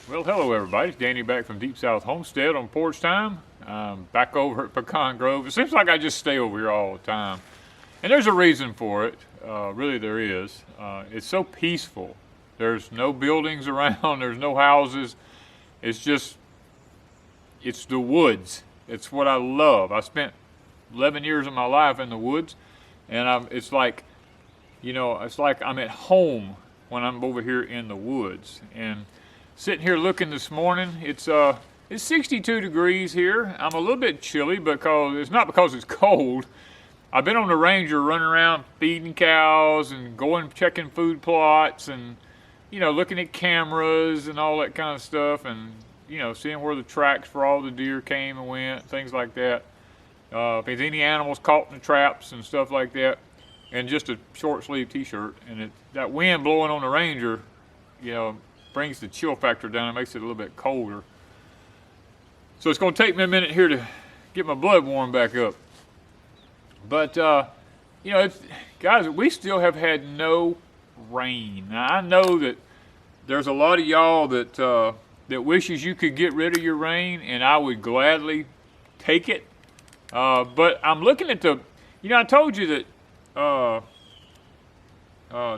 Well, hello everybody. It's Danny back from Deepsouth Homestead on Porch Time. Back over at Pecan Grove. It seems like I just stay over here all the time. And there's a reason for it. Really there is. It's so peaceful. There's no buildings around. There's no houses. It's the woods. It's what I love. I spent 11 years of my life in the woods. And it's like I'm at home when I'm over here in the woods. And sitting here looking this morning, it's 62 degrees here. I'm a little bit chilly because it's not because it's cold. I've been on the Ranger running around feeding cows and going checking food plots and looking at cameras and all that kind of stuff and seeing where the tracks for all the deer came and went, things like that. If there's any animals caught in the traps and stuff like that, and just a short sleeve t-shirt, and that wind blowing on the Ranger, brings the chill factor down and makes it a little bit colder. So it's going to take me a minute here to get my blood warmed back up. But, guys, we still have had no rain. Now, I know that there's a lot of y'all that wishes you could get rid of your rain, and I would gladly take it. But I'm looking at I told you that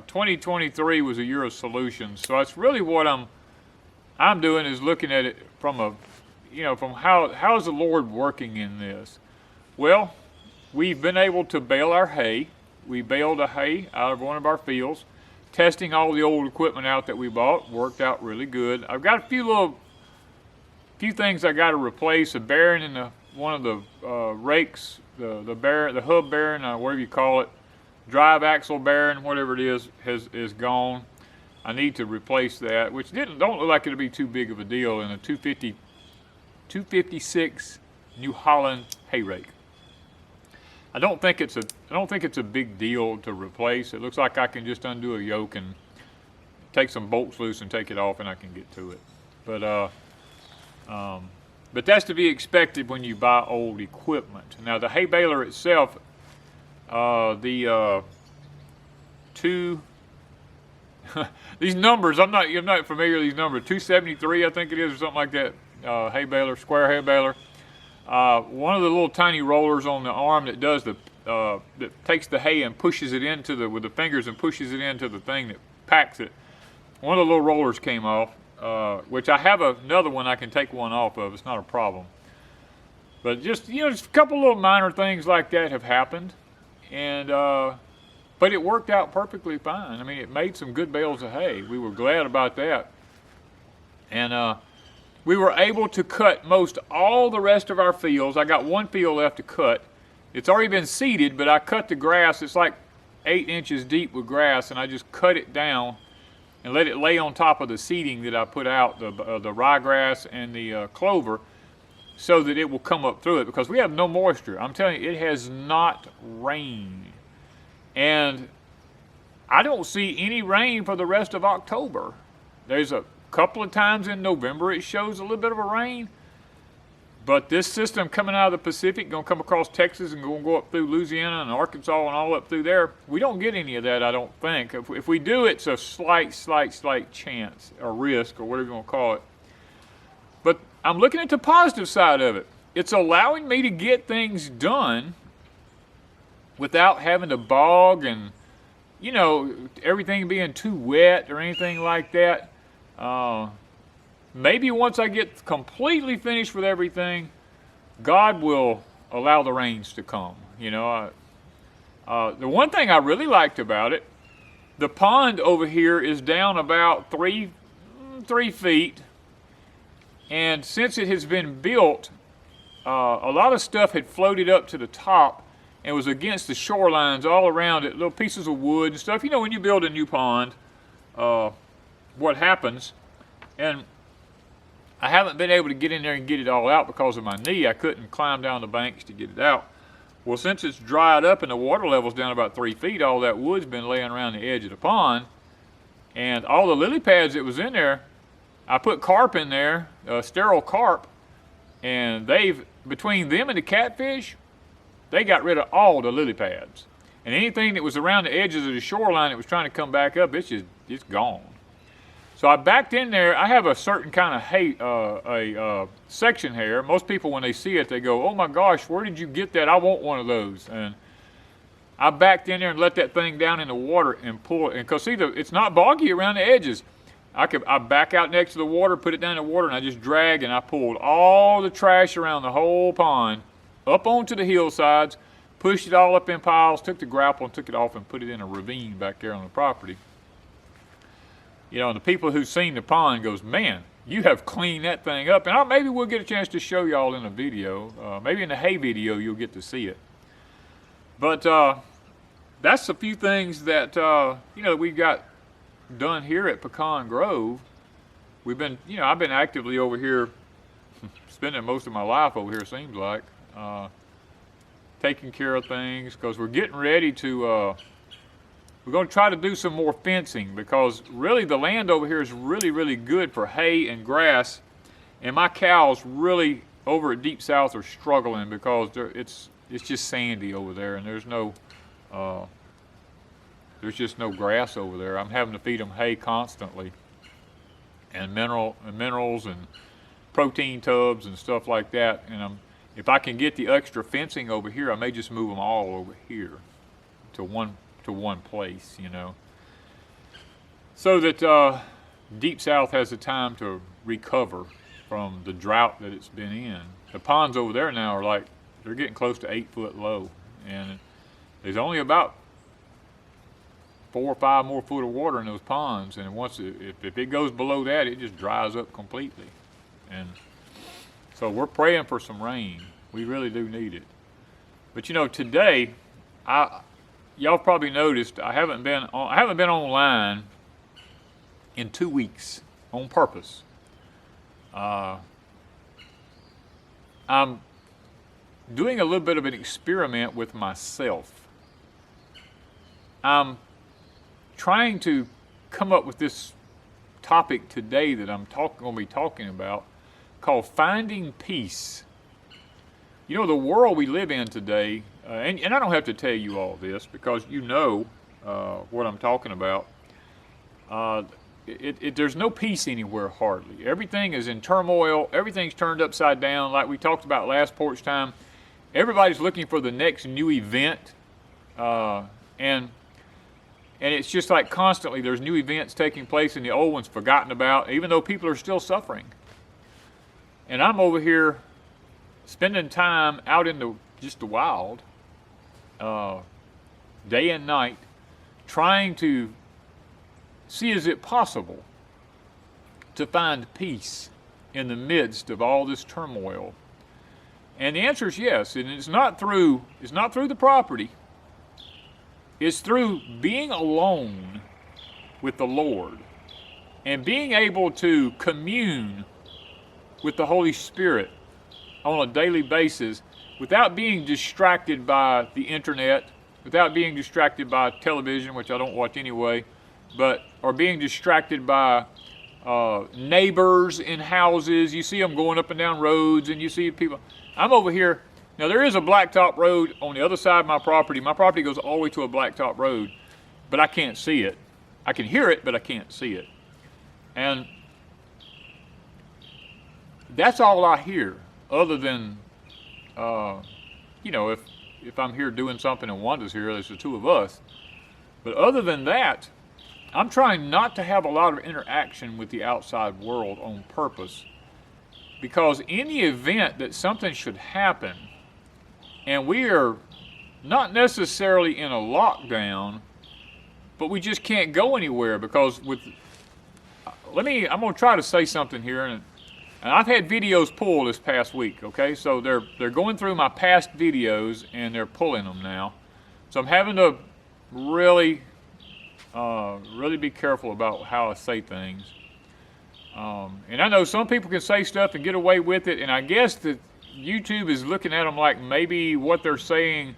2023 was a year of solutions. So that's really what I'm doing is looking at it from from how is the Lord working in this? Well, we've been able to bale our hay. We baled the hay out of one of our fields. Testing all the old equipment out that we bought worked out really good. I've got a few things I got to replace. A bearing in one of the rakes, the hub bearing, whatever you call it. Drive axle bearing, whatever it is gone. I need to replace that, which don't look like it'll be too big of a deal in a 256 New Holland hay rake. I don't think it's a big deal to replace. It looks like I can just undo a yoke and take some bolts loose and take it off, and I can get to it. But that's to be expected when you buy old equipment. Now the hay baler itself. These numbers, I'm not familiar with these numbers. 273, I think it is, or something like that. Hay baler, square hay baler. One of the little tiny rollers on the arm that does that takes the hay and pushes it with the fingers and pushes it into the thing that packs it. One of the little rollers came off, which I have another one I can take one off of. It's not a problem. But just a couple little minor things like that have happened. And but it worked out perfectly fine. I mean, it made some good bales of hay. We were glad about that. And we were able to cut most all the rest of our fields. I got one field left to cut. It's already been seeded, but I cut the grass. It's like 8 inches deep with grass, and I just cut it down and let it lay on top of the seeding that I put out, the ryegrass and the clover, so that it will come up through it, because we have no moisture. I'm telling you, it has not rained. And I don't see any rain for the rest of October. There's a couple of times in November it shows a little bit of a rain. But this system coming out of the Pacific, going to come across Texas and going to go up through Louisiana and Arkansas and all up through there. We don't get any of that, I don't think. If we do, it's a slight chance or risk or whatever you want to call it. But I'm looking at the positive side of it. It's allowing me to get things done without having to bog and, everything being too wet or anything like that. Maybe once I get completely finished with everything, God will allow the rains to come. The one thing I really liked about it, the pond over here is down about 3 feet. And since it has been built, a lot of stuff had floated up to the top and was against the shorelines all around it, little pieces of wood and stuff. When you build a new pond, what happens. And I haven't been able to get in there and get it all out because of my knee. I couldn't climb down the banks to get it out. Well, since it's dried up and the water level's down about 3 feet, all that wood's been laying around the edge of the pond. And all the lily pads that was in there, I put carp in there, sterile carp, and between them and the catfish, they got rid of all the lily pads. And anything that was around the edges of the shoreline that was trying to come back up, it's gone. So I backed in there. I have a certain kind of hay, section hair. Most people, when they see it, they go, "Oh my gosh, where did you get that? I want one of those." And I backed in there and let that thing down in the water and pull it. And because see, it's not boggy around the edges. I back out next to the water, put it down in the water, and I just drag, and I pulled all the trash around the whole pond up onto the hillsides, pushed it all up in piles, took the grapple and took it off and put it in a ravine back there on the property. You know, and the people who've seen the pond goes, "Man, you have cleaned that thing up." And maybe we'll get a chance to show y'all in a video. Maybe in the hay video you'll get to see it. But that's a few things that, you know, we've got done here at Pecan Grove. We've been, you know, I've been actively over here, spending most of my life over here, seems like, taking care of things, because we're getting ready to, we're going to try to do some more fencing, because really the land over here is really, really good for hay and grass, and my cows really over at Deepsouth are struggling because it's just sandy over there, and there's just no grass over there. I'm having to feed them hay constantly, and minerals and protein tubs and stuff like that. And if I can get the extra fencing over here, I may just move them all over here to one place, you know, so that Deepsouth has the time to recover from the drought that it's been in. The ponds over there now are like, they're getting close to 8 foot low, and there's only about 4 or 5 more foot of water in those ponds, and once if it goes below that, it just dries up completely. And so we're praying for some rain. We really do need it. But you know, today, y'all probably noticed I haven't been online in 2 weeks on purpose. I'm doing a little bit of an experiment with myself. I'm trying to come up with this topic today that I'm going to be talking about, called finding peace. You know, the world we live in today, and I don't have to tell you all this because you know what I'm talking about. There's no peace anywhere hardly. Everything is in turmoil. Everything's turned upside down, like we talked about last porch time. Everybody's looking for the next new event, and it's just like constantly there's new events taking place and the old ones forgotten about, even though people are still suffering. And I'm over here spending time out in just the wild, day and night, trying to see, is it possible to find peace in the midst of all this turmoil? And the answer is yes. And it's not through the property. It's through being alone with the Lord and being able to commune with the Holy Spirit on a daily basis without being distracted by the internet, without being distracted by television, which I don't watch anyway, or being distracted by neighbors in houses. You see them going up and down roads, and you see people. I'm over here. Now, there is a blacktop road on the other side of my property. My property goes all the way to a blacktop road, but I can't see it. I can hear it, but I can't see it. And that's all I hear, other than, you know, if I'm here doing something and Wanda's here, there's the two of us. But other than that, I'm trying not to have a lot of interaction with the outside world on purpose, because in the event that something should happen, and we are not necessarily in a lockdown, but we just can't go anywhere because I'm going to try to say something here, and I've had videos pulled this past week, okay? So they're going through my past videos and they're pulling them now. So I'm having to really be careful about how I say things. And I know some people can say stuff and get away with it, and I guess that YouTube is looking at them like maybe what they're saying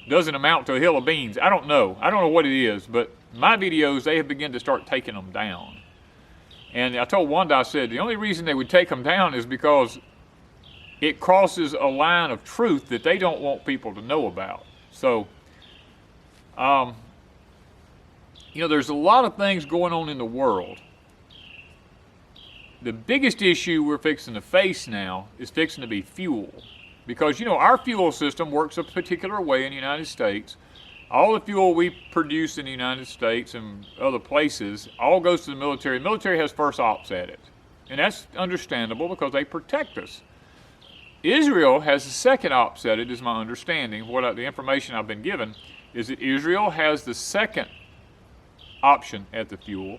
doesn't amount to a hill of beans. I don't know what it is, but my videos, they have begun to start taking them down. And I told Wanda, I said, the only reason they would take them down is because it crosses a line of truth that they don't want people to know about. So, you know, there's a lot of things going on in the world. the biggest issue we're fixing to face now is fixing to be fuel. Because, you know, our fuel system works a particular way in the United States. All the fuel we produce in the United States and other places all goes to the military. The military has first ops at it. And that's understandable because they protect us. Israel has the second ops at it, is my understanding. The information I've been given is that Israel has the second option at the fuel.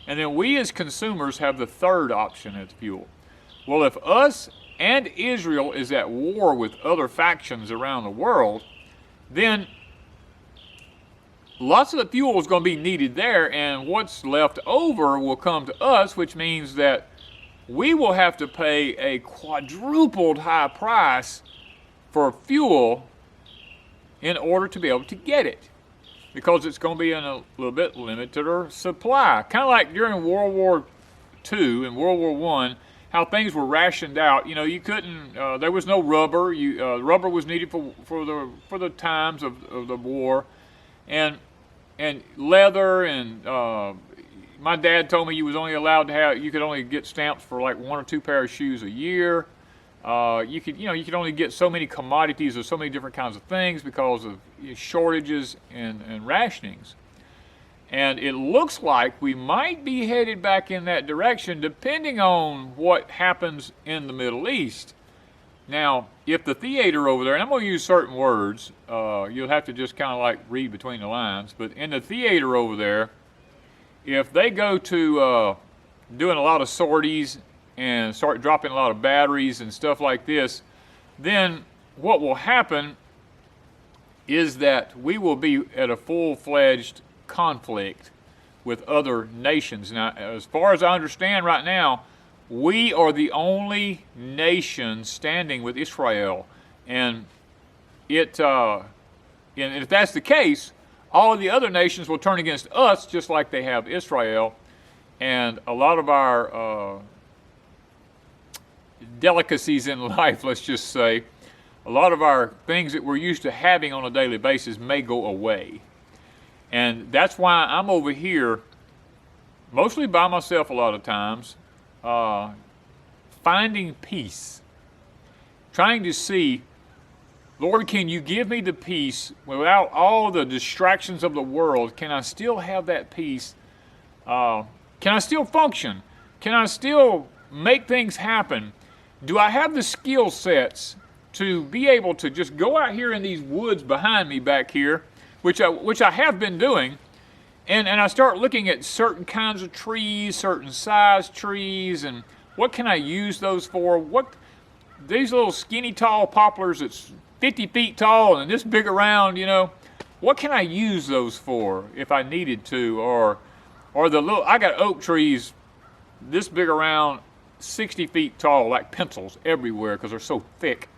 And then we as consumers have the third option at the fuel. Well, if us and Israel is at war with other factions around the world, then lots of the fuel is going to be needed there, and what's left over will come to us, which means that we will have to pay a quadrupled high price for fuel in order to be able to get it, because it's going to be in a little bit limited supply. Kind of like during World War II and World War I, how things were rationed out. You know, you couldn't, there was no rubber. Rubber was needed for the times of the war, and leather, and my dad told me you was only allowed to have, you could only get stamps for like 1 or 2 pair of shoes a year. You could only get so many commodities or so many different kinds of things because of shortages and rationings. And it looks like we might be headed back in that direction depending on what happens in the Middle East. Now, if the theater over there, and I'm going to use certain words, you'll have to just kind of like read between the lines, but in the theater over there, if they go to doing a lot of sorties and start dropping a lot of batteries and stuff like this, then what will happen is that we will be at a full-fledged conflict with other nations. Now, as far as I understand right now, we are the only nation standing with Israel, and if that's the case, all of the other nations will turn against us just like they have Israel, and a lot of our delicacies in life, let's just say, a lot of our things that we're used to having on a daily basis may go away. And that's why I'm over here, mostly by myself a lot of times, finding peace, trying to see, Lord, can you give me the peace without all the distractions of the world? Can I still have that peace? Can I still function? Can I still make things happen? Do I have the skill sets to be able to just go out here in these woods behind me back here, which I have been doing, and I start looking at certain kinds of trees, certain size trees, and what can I use those for? These little skinny tall poplars that's 50 feet tall and this big around, you know, what can I use those for if I needed to? Or I got oak trees this big around, 60 feet tall, like pencils everywhere because they're so thick.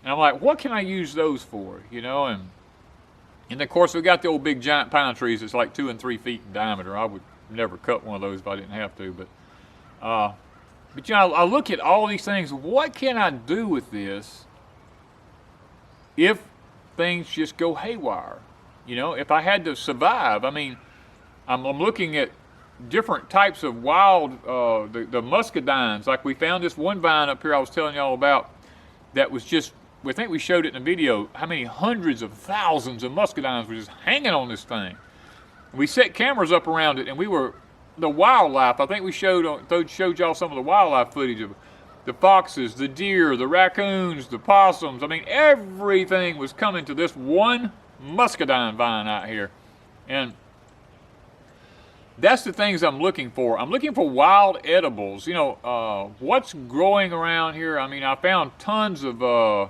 And I'm like, what can I use those for? You know, and of course we got the old big giant pine trees that's like 2 and 3 feet in diameter. I would never cut one of those if I didn't have to, but you know, I look at all these things. What can I do with this if things just go haywire? You know, if I had to survive. I mean, I'm looking at different types of wild, the muscadines. Like we found this one vine up here I was telling y'all about that was just, I think we showed it in the video, how many hundreds of thousands of muscadines were just hanging on this thing. We set cameras up around it, and the wildlife, I think we showed y'all some of the wildlife footage of the foxes, the deer, the raccoons, the possums. I mean, everything was coming to this one muscadine vine out here. And that's the things I'm looking for. I'm looking for wild edibles. You know, what's growing around here? I mean, I found tons of, I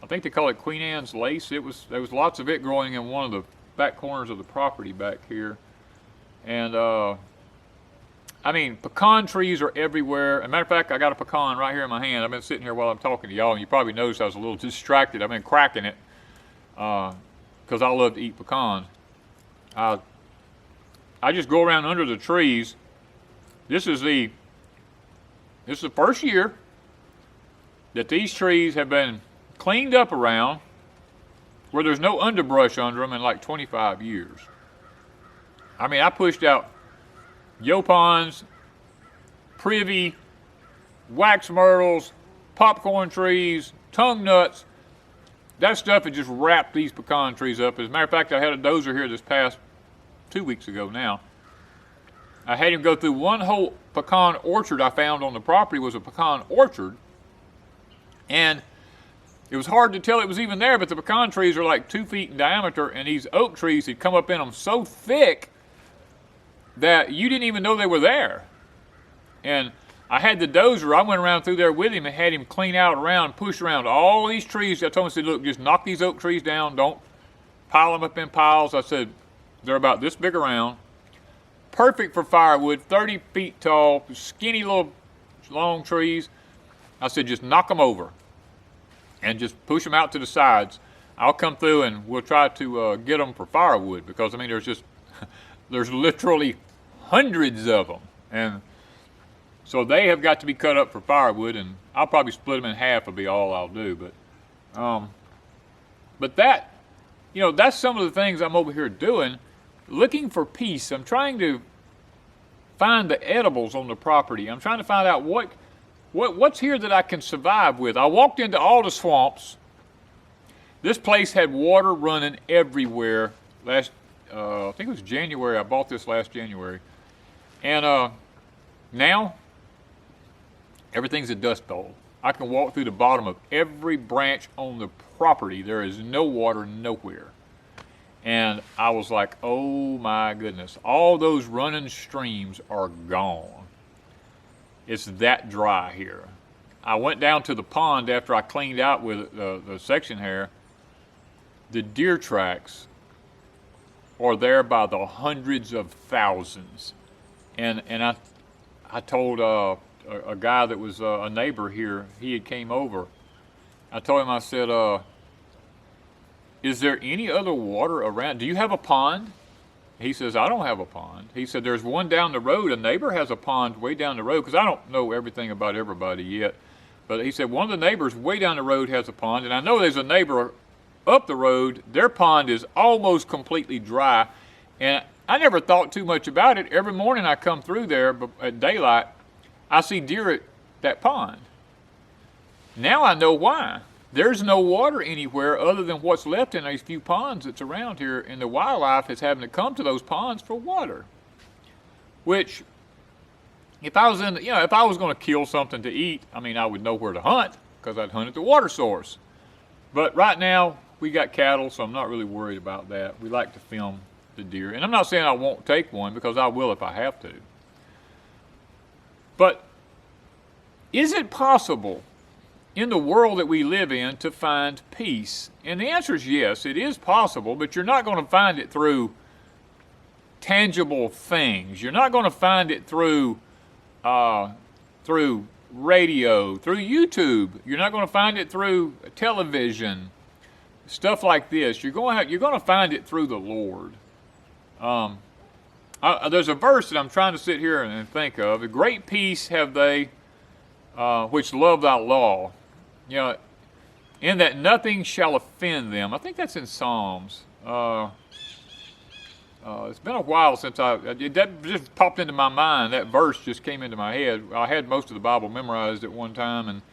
think they call it Queen Anne's lace. There was lots of it growing in one of the back corners of the property back here. And, I mean, pecan trees are everywhere. As a matter of fact, I got a pecan right here in my hand. I've been sitting here while I'm talking to y'all, and you probably noticed I was a little distracted. I've been cracking it because I love to eat pecans. I just go around under the trees. This is the first year that these trees have been cleaned up around where there's no underbrush under them in like 25 years. I mean, I pushed out yopons, privy, wax myrtles, popcorn trees, tongue nuts. That stuff had just wrapped these pecan trees up. As a matter of fact, I had a dozer here this past 2 weeks ago now. I had him go through one whole pecan orchard I found on the property was a pecan orchard. And it was hard to tell it was even there, but the pecan trees are like 2 feet in diameter, and these oak trees had come up in them so thick that you didn't even know they were there. And I had the dozer, I went around through there with him and had him clean out around, push around all these trees. I told him, I said, look, just knock these oak trees down, don't pile them up in piles. I said, they're about this big around. Perfect for firewood, 30 feet tall, skinny little long trees. I said, just knock them over and just push them out to the sides. I'll come through and we'll try to get them for firewood, because I mean there's literally hundreds of them, and so they have got to be cut up for firewood, and I'll probably split them in half will be all I'll do. But that, you know, that's some of the things I'm over here doing, looking for peace. I'm trying to find the edibles on the property. I'm trying to find out what's here that I can survive with. I walked into all the swamps. This place had water running everywhere last, I think it was January. I bought this last January. And now, everything's a dust bowl. I can walk through the bottom of every branch on the property. There is no water nowhere. And I was like, oh my goodness, all those running streams are gone. It's that dry here. I went down to the pond after I cleaned out with the section hair. The deer tracks are there by the hundreds of thousands. And I told a guy that was a neighbor here, he had came over. I told him, I said, is there any other water around? Do you have a pond? He says, I don't have a pond. He said, there's one down the road. A neighbor has a pond way down the road, because I don't know everything about everybody yet. But he said, one of the neighbors way down the road has a pond, and I know there's a neighbor up the road. Their pond is almost completely dry, and I never thought too much about it. Every morning I come through there at daylight, I see deer at that pond. Now I know why. There's no water anywhere other than what's left in these few ponds that's around here, and the wildlife is having to come to those ponds for water. Which, if I was if I was going to kill something to eat, I mean, I would know where to hunt, because I'd hunt at the water source. But right now, we got cattle, so I'm not really worried about that. We like to film the deer, and I'm not saying I won't take one, because I will if I have to. But is it possible in the world that we live in to find peace? And the answer is yes, it is possible, but you're not going to find it through tangible things. You're not going to find it through radio, through YouTube. You're not going to find it through television, stuff like this. You're going to find it through the Lord. There's a verse that I'm trying to sit here and think of. A great peace have they which love thy law. You know, in that nothing shall offend them. I think that's in Psalms. It's been a while since that just popped into my mind. That verse just came into my head. I had most of the Bible memorized at one time,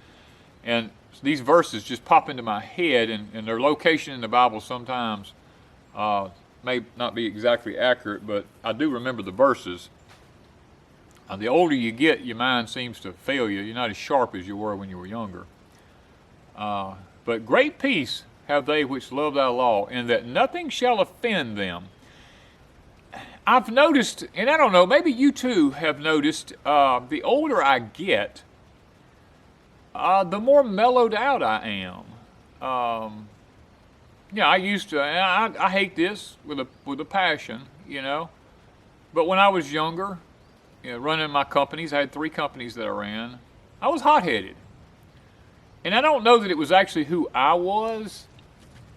and these verses just pop into my head, and their location in the Bible sometimes may not be exactly accurate, but I do remember the verses. The older you get, your mind seems to fail you. You're not as sharp as you were when you were younger. But great peace have they which love thy law, and that nothing shall offend them. I've noticed, and I don't know, maybe you too have noticed, the older I get, the more mellowed out I am. Yeah, I used to, and I hate this with a passion, you know. But when I was younger, you know, running my companies, I had 3 companies that I ran, I was hot-headed. And I don't know that it was actually who I was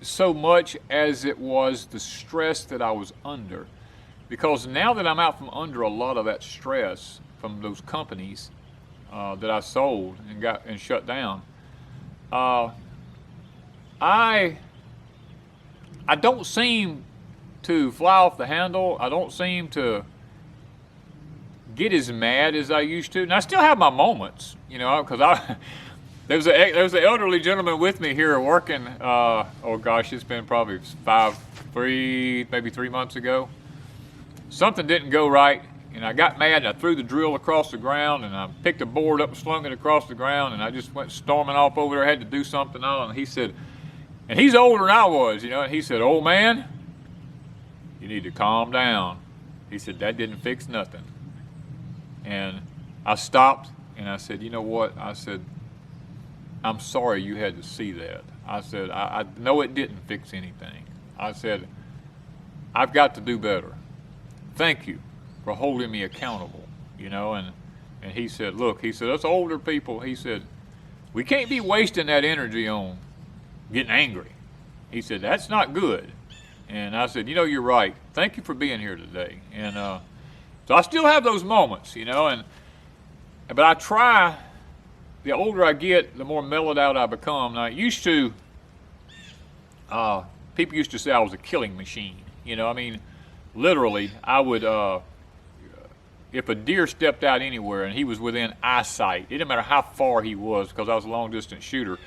so much as it was the stress that I was under. Because now that I'm out from under a lot of that stress from those companies that I sold and shut down, I don't seem to fly off the handle. I don't seem to get as mad as I used to. And I still have my moments, you know, because there was an elderly gentleman with me here working. Oh gosh, it's been probably 3 months ago. Something didn't go right, and I got mad, and I threw the drill across the ground, and I picked a board up and slung it across the ground, and I just went storming off over there. I had to do something on, and he said, and he's older than I was, you know, and he said, "Old man, you need to calm down." He said, "That didn't fix nothing." And I stopped, and I said, "You know what?" I said, "I'm sorry you had to see that." I said, I know it didn't fix anything. I said, "I've got to do better. Thank you for holding me accountable," you know. And he said, "Look," he said, "us older people," he said, "we can't be wasting that energy on getting angry." He said, "That's not good." And I said, "You know, you're right. Thank you for being here today." And so I still have those moments, you know, but I try. The older I get, the more mellowed out I become. Now, people used to say I was a killing machine. You know, I mean, literally, I would, if a deer stepped out anywhere and he was within eyesight, it didn't matter how far he was, because I was a long distance shooter,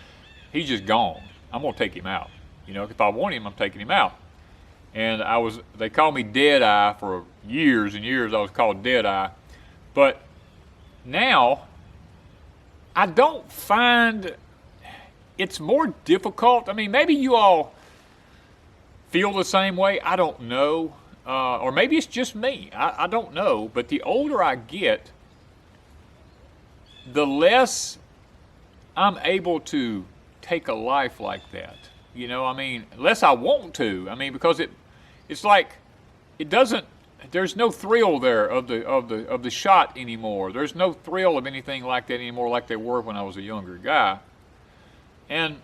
he's just gone. I'm gonna take him out. You know, if I want him, I'm taking him out. And they called me Deadeye for years and years. I was called Deadeye. But now, I don't find it's more difficult. I mean, maybe you all feel the same way. I don't know. Or maybe it's just me. I don't know. But the older I get, the less I'm able to take a life like that. You know, I mean, unless I want to. I mean, because it's like it doesn't. There's no thrill there of the shot anymore. There's no thrill of anything like that anymore, like they were when I was a younger guy. And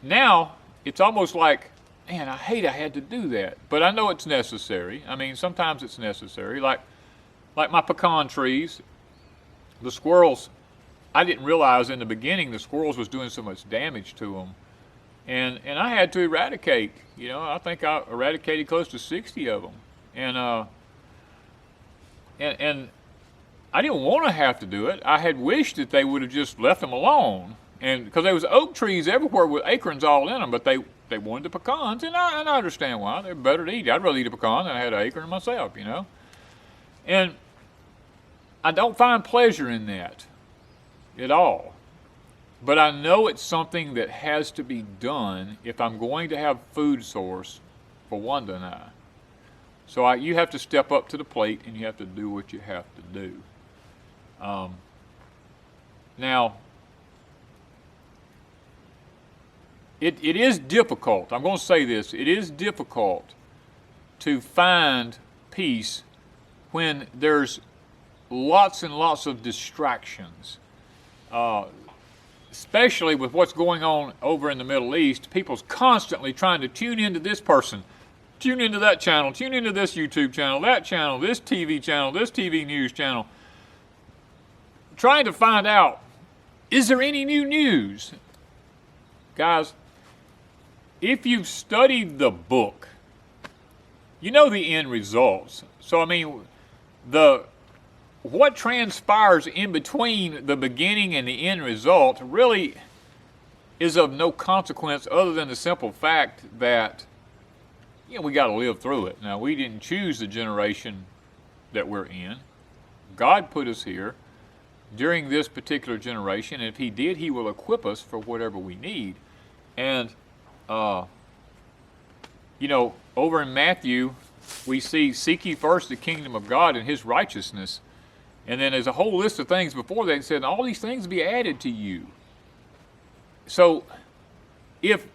now it's almost like, man, I hate I had to do that, but I know it's necessary. I mean, sometimes it's necessary. Like my pecan trees, the squirrels. I didn't realize in the beginning the squirrels was doing so much damage to them. And I had to eradicate, you know, I think I eradicated close to 60 of them. And I didn't want to have to do it. I had wished that they would have just left them alone. And because there was oak trees everywhere with acorns all in them, but they wanted the pecans, and I understand why. They're better to eat. I'd rather eat a pecan than I had an acorn myself, you know. And I don't find pleasure in that at all. But I know it's something that has to be done if I'm going to have food source for Wanda and I. So you have to step up to the plate and you have to do what you have to do. Now, it is difficult. I'm going to say this. It is difficult to find peace when there's lots and lots of distractions. Especially with what's going on over in the Middle East, people's constantly trying to tune into this person, tune into that channel, tune into this YouTube channel, that channel, this TV channel, this TV news channel, trying to find out, is there any new news? Guys, if you've studied the book, you know the end results. So, I mean, what transpires in between the beginning and the end result really is of no consequence other than the simple fact that, you know, we got to live through it. Now, we didn't choose the generation that we're in. God put us here during this particular generation, and if He did, He will equip us for whatever we need. And, you know, over in Matthew, we see, seek ye first the kingdom of God and His righteousness. And then there's a whole list of things before that said, all these things be added to you. So, if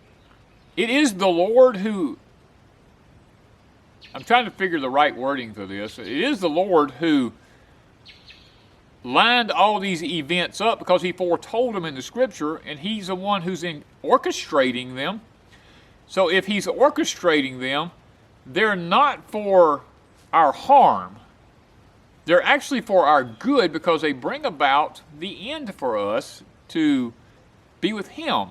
it is the Lord who, I'm trying to figure the right wording for this, it is the Lord who lined all these events up because He foretold them in the Scripture, and He's the one who's orchestrating them. So if He's orchestrating them, they're not for our harm. They're actually for our good because they bring about the end for us to be with Him.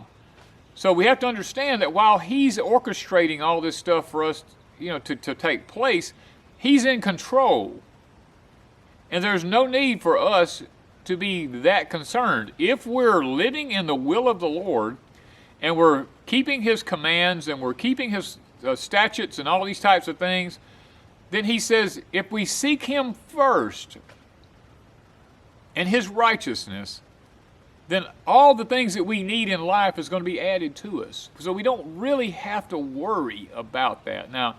So we have to understand that while He's orchestrating all this stuff for us, you know, to take place, He's in control. And there's no need for us to be that concerned. If we're living in the will of the Lord, and we're keeping His commands, and we're keeping His statutes and all these types of things, then He says, if we seek Him first and His righteousness, then all the things that we need in life is going to be added to us. So we don't really have to worry about that. Now,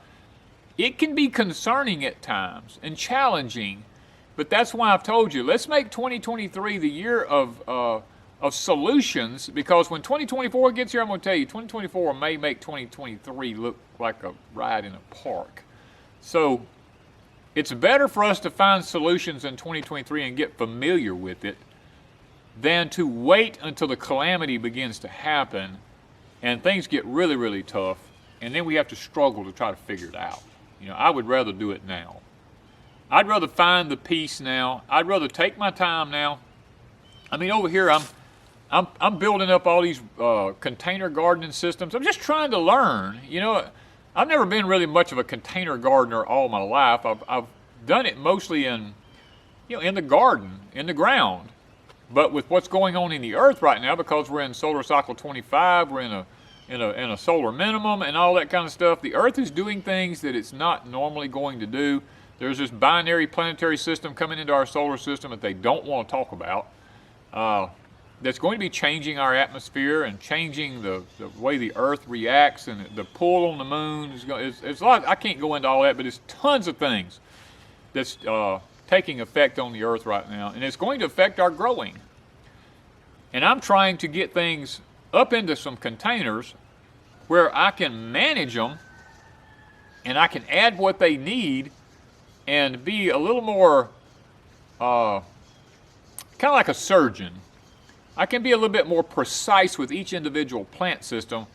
it can be concerning at times and challenging, but that's why I've told you, let's make 2023 the year of solutions, because when 2024 gets here, I'm going to tell you, 2024 may make 2023 look like a ride in a park. So it's better for us to find solutions in 2023 and get familiar with it than to wait until the calamity begins to happen and things get really, really tough, and then we have to struggle to try to figure it out. You know, I would rather do it now. I'd rather find the peace now. I'd rather take my time now. I mean, over here, I'm building up all these container gardening systems. I'm just trying to learn. You know, I've never been really much of a container gardener all my life. I've done it mostly in, you know, in the garden, in the ground. But with what's going on in the earth right now, because we're in solar cycle 25, we're in a solar minimum and all that kind of stuff, the earth is doing things that it's not normally going to do. There's this binary planetary system coming into our solar system that they don't want to talk about. That's going to be changing our atmosphere and changing the way the earth reacts, and the pull on the moon. It's a lot. I can't go into all that, but it's tons of things that's taking effect on the earth right now, and it's going to affect our growing. And I'm trying to get things up into some containers where I can manage them and I can add what they need and be a little more kind of like a surgeon. I can be a little bit more precise with each individual plant system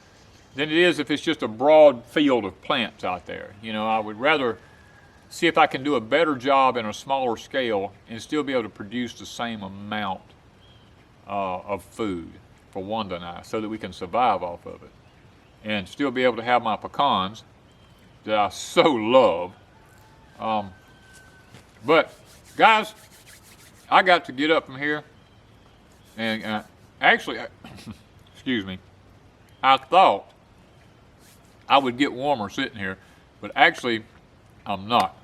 than it is if it's just a broad field of plants out there. You know, I would rather see if I can do a better job in a smaller scale and still be able to produce the same amount of food for Wanda and I, so that we can survive off of it and still be able to have my pecans that I so love. But guys, I got to get up from here, and actually, excuse me, I thought I would get warmer sitting here, but actually I'm not.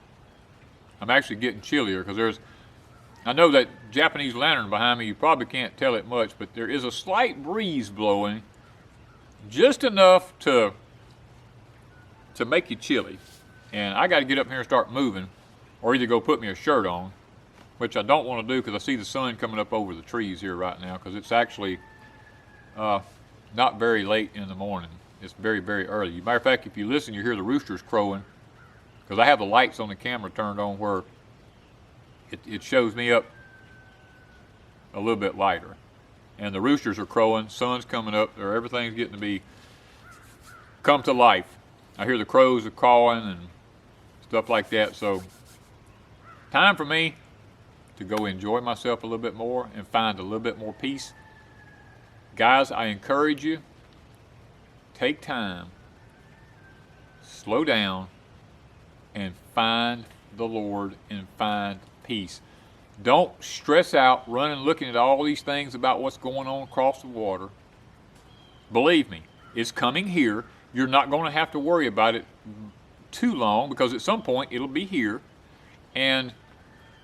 I'm actually getting chillier, because I know that Japanese lantern behind me, you probably can't tell it much, but there is a slight breeze blowing, just enough to make you chilly. And I got to get up here and start moving, or either go put me a shirt on, which I don't want to do because I see the sun coming up over the trees here right now, because it's actually not very late in the morning. It's very, very early. Matter of fact, if you listen, you hear the roosters crowing, because I have the lights on the camera turned on where it shows me up a little bit lighter. And the roosters are crowing, sun's coming up, or everything's getting to come to life. I hear the crows are cawing and stuff like that. So time for me to go enjoy myself a little bit more and find a little bit more peace. Guys, I encourage you, take time, slow down, and find the Lord and find peace. Don't stress out running looking at all these things about what's going on across the water. Believe me, it's coming here. You're not going to have to worry about it too long, because at some point it'll be here and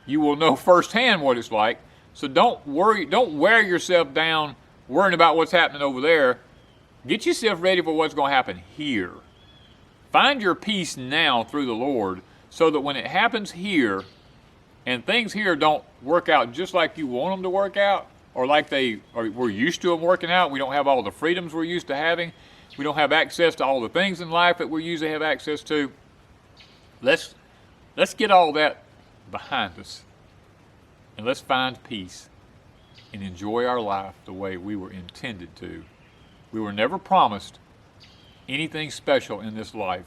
you will know firsthand what it's like. So don't worry, don't wear yourself down worrying about what's happening over there. Get yourself ready for what's going to happen here. Find your peace now through the Lord, so that when it happens here and things here don't work out just like you want them to work out, or like we're used to them working out, we don't have all the freedoms we're used to having, we don't have access to all the things in life that we usually have access to. Let's get all that behind us, and let's find peace and enjoy our life the way we were intended to. We were never promised anything special in this life,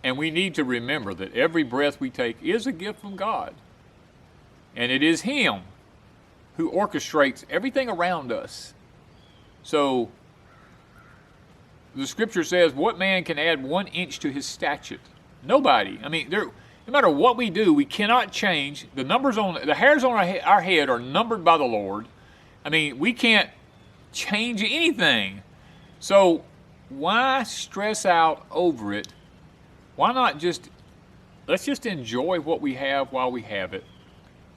and we need to remember that every breath we take is a gift from God, and it is Him who orchestrates everything around us. So the scripture says, what man can add 1 inch to his statute? Nobody. I mean, no matter what we do, we cannot change. The numbers on the hairs on our head are numbered by the Lord. I mean, we can't change anything. So why stress out over it? Why not let's just enjoy what we have while we have it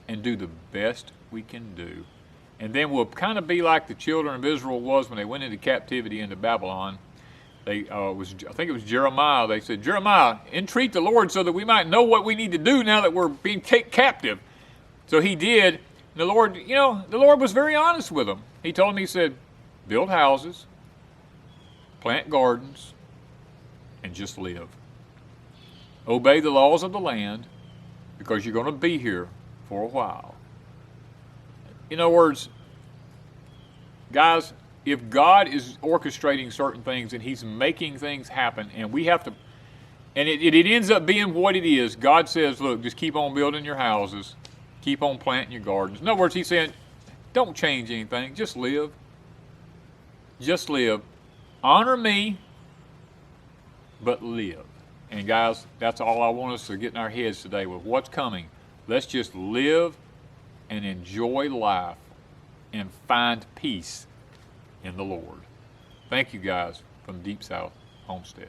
and do the best we can do. And then we'll kind of be like the children of Israel was when they went into captivity into Babylon. I think it was Jeremiah. They said, Jeremiah, entreat the Lord so that we might know what we need to do now that we're being taken captive. So he did. And the Lord, the Lord was very honest with them. He told him, he said, build houses, plant gardens, and just live. Obey the laws of the land because you're going to be here for a while. In other words, guys, if God is orchestrating certain things and he's making things happen and we have to, and it ends up being what it is, God says, look, just keep on building your houses, keep on planting your gardens. In other words, he's saying, don't change anything, just live. Just live. Honor me, but live. And guys, that's all I want us to get in our heads today with what's coming. Let's just live and enjoy life and find peace in the Lord. Thank you guys from Deepsouth Homestead.